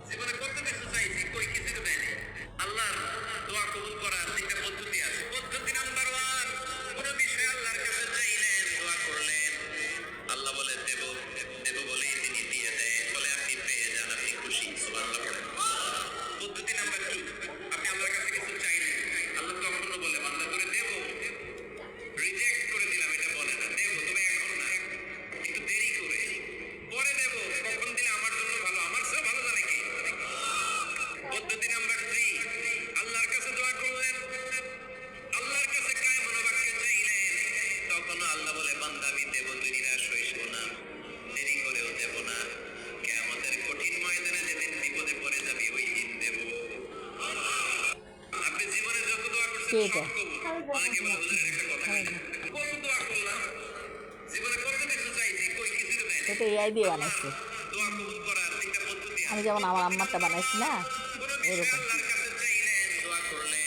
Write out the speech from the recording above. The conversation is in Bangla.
জীবনে কত কিছু চাইছি, কই কিছু দেয়নি। আল্লাহর দোয়া কবুল করার তিনটা পদ্ধতি আছে। পদ্ধতি নাম্বার 1, কোন বিষয়ে আল্লাহর কাছে চাইলেন, দোয়া করলেন, আল্লাহ বলে দেব, দেব বলেই তিনি দিয়ে দেন, বলে আপনি পেয়ে যান, আপনি খুশি। সুবহানাল্লাহ পড়েন। পদ্ধতি নাম্বার 2, আপনি আল্লাহর কাছে কিছু চাইলেন, আল্লাহ তখন বলে বান্দা করে দেব, রিজেক্ট করে দিলাম, এটা বলে না, দেব তবে এখন না, একটু দেরি করে, পরে দেব, কখন দিলে আমার জন্য ভালো, আমার চেয়ে ভালো জানে কি। পদ্ধতি নাম্বার 3, আল্লাহর কাছে দোয়া করলেন, আল্লাহর কাছে কায় মনোবাক্যে চাইলেন, তখন আল্লাহ বলে বান্দা আমি দেব, তুই নিরাশ হইস না, দেরি করেও দেব না, কিয়ামতের কঠিন ময়দানে যেদিন বিপদে পড়ে যাবি ওই দিন দেব। আপনি জীবনে যত দোয়া করছেন কে সব এটা? কবুল। অনেকে বলে হুজুরের একটা কথা বলেন, কত দোয়া করলাম, জীবনে কত কিছু চাইছি, কই কিছু দেয়নি। এটা এআই দিয়ে আল্লাহর বানাইছে। দোয়া কবুল করার তিনটা পদ্ধতি আমি আছে। যেমন আমার পদ্ধতি আম্মারটা নাম্বার 1, বানাইছি না, কোন বিষয়ে ওইরকম। আল্লাহর কাছে চাইলেন, দোয়া করলেন,